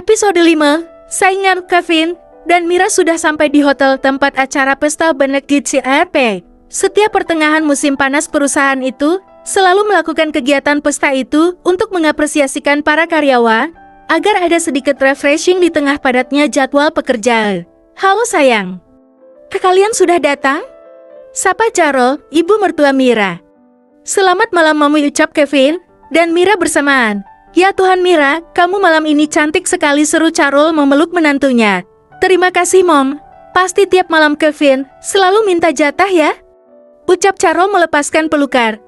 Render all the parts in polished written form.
Episode 5, saingan Kevin dan Mira sudah sampai di hotel tempat acara pesta Benedict CRP. Setiap pertengahan musim panas perusahaan itu selalu melakukan kegiatan pesta itu untuk mengapresiasikan para karyawan agar ada sedikit refreshing di tengah padatnya jadwal pekerjaan. Halo sayang, kalian sudah datang? Sapa Carol, ibu mertua Mira. Selamat malam mami, ucap Kevin dan Mira bersamaan. Ya Tuhan Mira, kamu malam ini cantik sekali, seru Carol memeluk menantunya. Terima kasih Mom, pasti tiap malam Kevin selalu minta jatah ya? Ucap Carol melepaskan pelukan.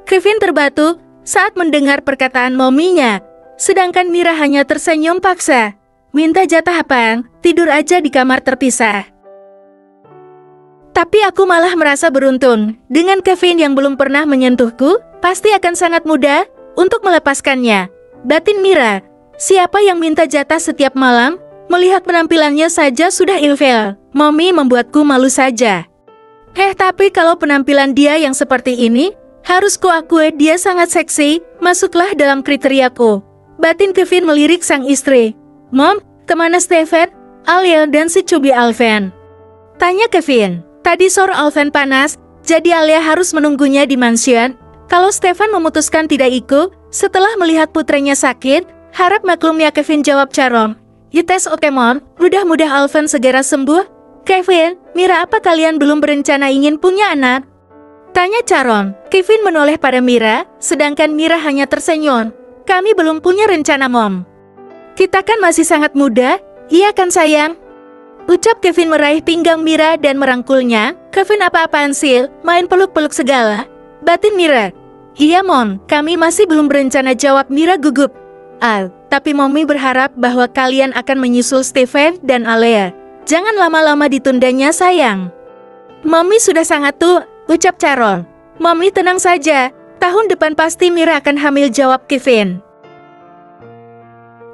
Kevin terbatu saat mendengar perkataan mominya. Sedangkan Mira hanya tersenyum paksa. Minta jatah apaan? Tidur aja di kamar terpisah. Tapi aku malah merasa beruntung. Dengan Kevin yang belum pernah menyentuhku, pasti akan sangat mudah untuk melepaskannya. Batin Mira, siapa yang minta jatah setiap malam? Melihat penampilannya saja sudah ilfil. Mommy membuatku malu saja. Tapi kalau penampilan dia yang seperti ini, harus kuakui dia sangat seksi, masuklah dalam kriteriaku. Batin Kevin melirik sang istri. Mom, kemana Stephen, Alia dan si Cubi Alven? Tanya Kevin. Tadi sore Alven panas, jadi Alia harus menunggunya di mansion. Kalau Stephen memutuskan tidak ikut, setelah melihat putranya sakit, harap maklum ya, Kevin jawab Carol. Yites oke Mom, mudah-mudah Alven segera sembuh. Kevin, Mira, apa kalian belum berencana ingin punya anak? Tanya Carol. Kevin menoleh pada Mira, sedangkan Mira hanya tersenyum. Kami belum punya rencana Mom. Kita kan masih sangat muda, iya kan sayang? Ucap Kevin meraih pinggang Mira dan merangkulnya. Kevin apa-apaan sih, main peluk-peluk segala? Batin Mira. Iya Mom, kami masih belum berencana, jawab Mira gugup. Tapi Mommy berharap bahwa kalian akan menyusul Stephen dan Alia. Jangan lama-lama ditundanya sayang. Mommy sudah sangat tua, ucap Carol. Mommy tenang saja, tahun depan pasti Mira akan hamil, jawab Kevin.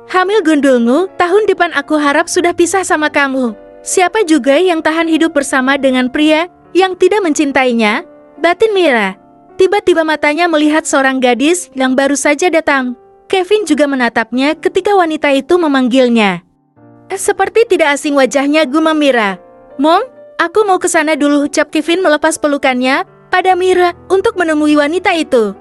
Hamil gundulmu, tahun depan aku harap sudah pisah sama kamu. Siapa juga yang tahan hidup bersama dengan pria yang tidak mencintainya? Batin Mira. Tiba-tiba matanya melihat seorang gadis yang baru saja datang. Kevin juga menatapnya ketika wanita itu memanggilnya. Seperti tidak asing wajahnya, gumam Mira. Mom, aku mau ke sana dulu, ucap Kevin melepas pelukannya pada Mira untuk menemui wanita itu.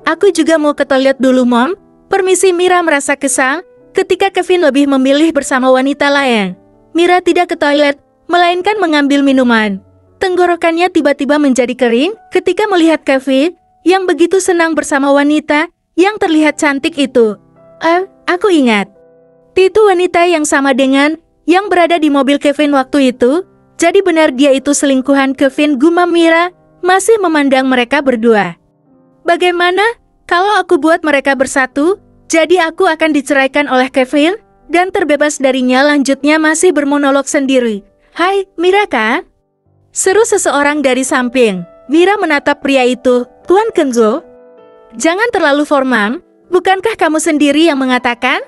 Aku juga mau ke toilet dulu Mom. Permisi, Mira merasa kesal ketika Kevin lebih memilih bersama wanita lain. Mira tidak ke toilet, melainkan mengambil minuman. Tenggorokannya tiba-tiba menjadi kering ketika melihat Kevin yang begitu senang bersama wanita yang terlihat cantik itu. Aku ingat. Itu wanita yang sama dengan yang berada di mobil Kevin waktu itu. Jadi benar dia itu selingkuhan Kevin, gumam Mira masih memandang mereka berdua. Bagaimana kalau aku buat mereka bersatu? Jadi aku akan diceraikan oleh Kevin dan terbebas darinya, lanjutnya masih bermonolog sendiri. Hai, Mira kan? Seru seseorang dari samping. Mira menatap pria itu. Tuan Kenzo, jangan terlalu formal. Bukankah kamu sendiri yang mengatakan?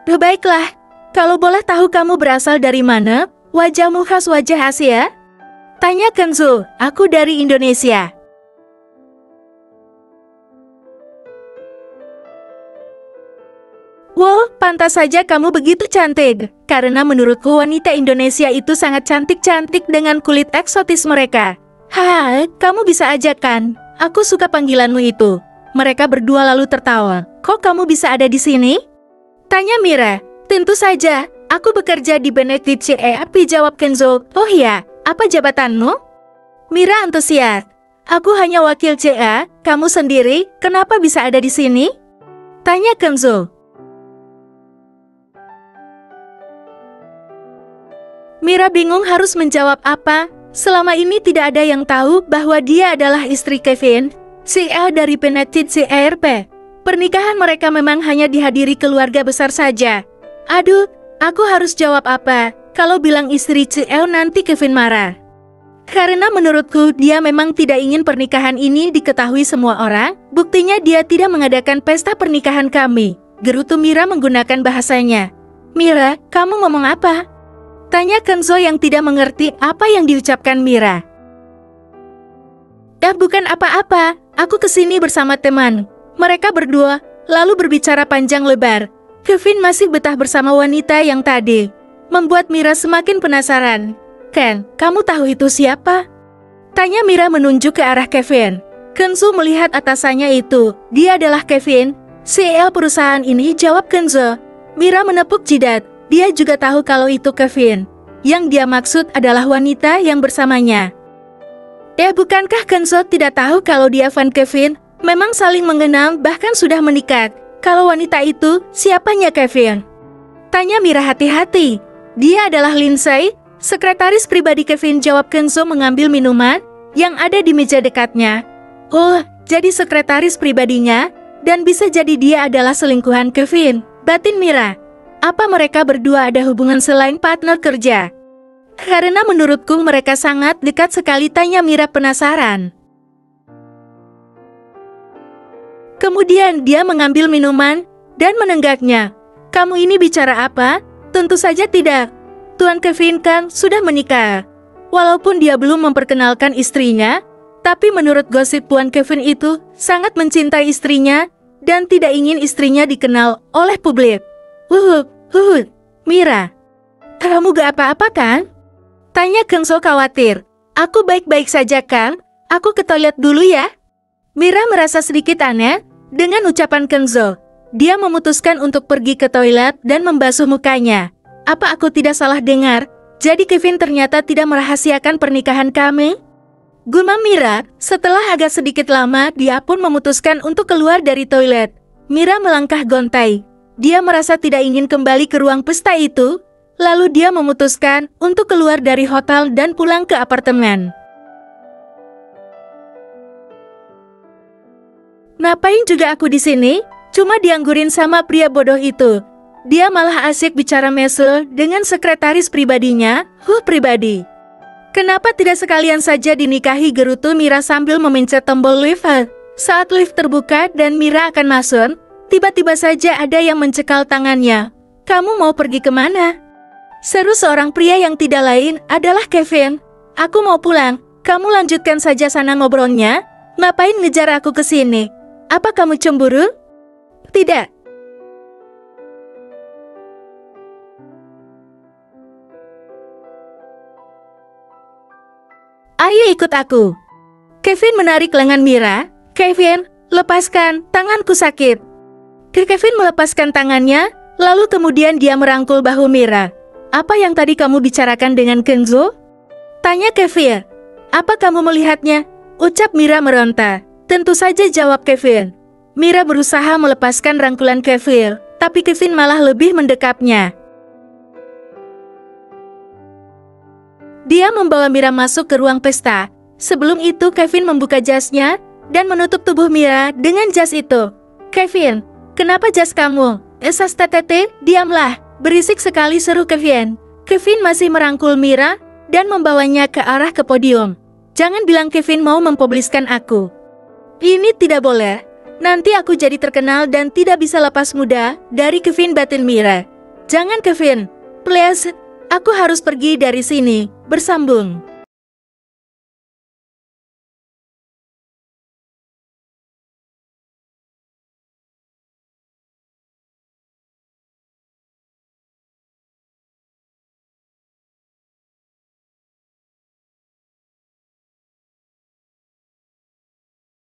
Baiklah, kalau boleh tahu kamu berasal dari mana? Wajahmu khas wajah Asia? Tanya Kenzo. Aku dari Indonesia. Wow, pantas saja kamu begitu cantik. Karena menurutku wanita Indonesia itu sangat cantik-cantik dengan kulit eksotis mereka. Hai, kamu bisa aja kan? Aku suka panggilanmu itu. Mereka berdua lalu tertawa. Kok kamu bisa ada di sini? Tanya Mira. Tentu saja, aku bekerja di Benedict CRP, jawab Kenzo. Oh iya, apa jabatanmu? Mira antusias. Aku hanya wakil CA, kamu sendiri, kenapa bisa ada di sini? Tanya Kenzo. Mira bingung harus menjawab apa. Selama ini tidak ada yang tahu bahwa dia adalah istri Kevin, CA dari Benedict CRP. Pernikahan mereka memang hanya dihadiri keluarga besar saja. Aduh, aku harus jawab apa? Kalau bilang istri CA nanti Kevin marah. Karena menurutku dia memang tidak ingin pernikahan ini diketahui semua orang. Buktinya dia tidak mengadakan pesta pernikahan kami. Gerutu Mira menggunakan bahasanya. Mira, kamu ngomong apa? Tanya Kenzo yang tidak mengerti apa yang diucapkan Mira. Bukan apa-apa, aku kesini bersama teman. Mereka berdua lalu berbicara panjang lebar. Kevin masih betah bersama wanita yang tadi, membuat Mira semakin penasaran. Ken, kamu tahu itu siapa? Tanya Mira menunjuk ke arah Kevin. Kenzo melihat atasannya itu. Dia adalah Kevin, CEO perusahaan ini, jawab Kenzo. Mira menepuk jidat. Dia juga tahu kalau itu Kevin. Yang dia maksud adalah wanita yang bersamanya. Bukankah Kenzo tidak tahu kalau dia fan Kevin? Memang saling mengenal, bahkan sudah menikah. Kalau wanita itu, siapanya Kevin? Tanya Mira hati-hati. Dia adalah Lindsay, sekretaris pribadi Kevin, jawab Kenzo mengambil minuman yang ada di meja dekatnya. Oh, jadi sekretaris pribadinya, dan bisa jadi dia adalah selingkuhan Kevin, batin Mira. Apa mereka berdua ada hubungan selain partner kerja? Karena menurutku mereka sangat dekat sekali, tanya Mira penasaran. Kemudian dia mengambil minuman dan menenggaknya. Kamu ini bicara apa? Tentu saja tidak. Tuan Kevin kan sudah menikah. Walaupun dia belum memperkenalkan istrinya, tapi menurut gosip Tuan Kevin itu sangat mencintai istrinya dan tidak ingin istrinya dikenal oleh publik. Mira, kamu gak apa-apa kan? Tanya Kenzo khawatir. Aku baik-baik saja kan? Aku ke toilet dulu ya. Mira merasa sedikit aneh dengan ucapan Kenzo. Dia memutuskan untuk pergi ke toilet dan membasuh mukanya. Apa aku tidak salah dengar? Jadi Kevin ternyata tidak merahasiakan pernikahan kami? Gumam Mira. Setelah agak sedikit lama, dia pun memutuskan untuk keluar dari toilet. Mira melangkah gontai. Dia merasa tidak ingin kembali ke ruang pesta itu. Lalu dia memutuskan untuk keluar dari hotel dan pulang ke apartemen. Ngapain juga aku di sini? Cuma dianggurin sama pria bodoh itu. Dia malah asik bicara mesra dengan sekretaris pribadinya. Pribadi. Kenapa tidak sekalian saja dinikahi, gerutu Mira sambil memencet tombol lift. Saat lift terbuka dan Mira akan masuk, tiba-tiba saja ada yang mencekal tangannya. Kamu mau pergi kemana? Seru seorang pria yang tidak lain adalah Kevin. Aku mau pulang. Kamu lanjutkan saja sana ngobrolnya. Ngapain ngejar aku ke sini? Apa kamu cemburu? Tidak. Ayo ikut aku. Kevin menarik lengan Mira. Kevin, lepaskan, tanganku sakit. Kevin melepaskan tangannya, lalu kemudian dia merangkul bahu Mira. Apa yang tadi kamu bicarakan dengan Kenzo? Tanya Kevin. Apa kamu melihatnya? Ucap Mira meronta. Tentu saja, jawab Kevin. Mira berusaha melepaskan rangkulan Kevin, tapi Kevin malah lebih mendekapnya. Dia membawa Mira masuk ke ruang pesta. Sebelum itu Kevin membuka jasnya dan menutup tubuh Mira dengan jas itu. Kevin, kenapa jas kamu? Esas tetete, diamlah. Berisik sekali, seru Kevin. Kevin masih merangkul Mira dan membawanya ke arah ke podium. Jangan bilang Kevin mau mempubliskan aku. Ini tidak boleh. Nanti aku jadi terkenal dan tidak bisa lepas muda dari Kevin, batin Mira. Jangan Kevin, please. Aku harus pergi dari sini. Bersambung.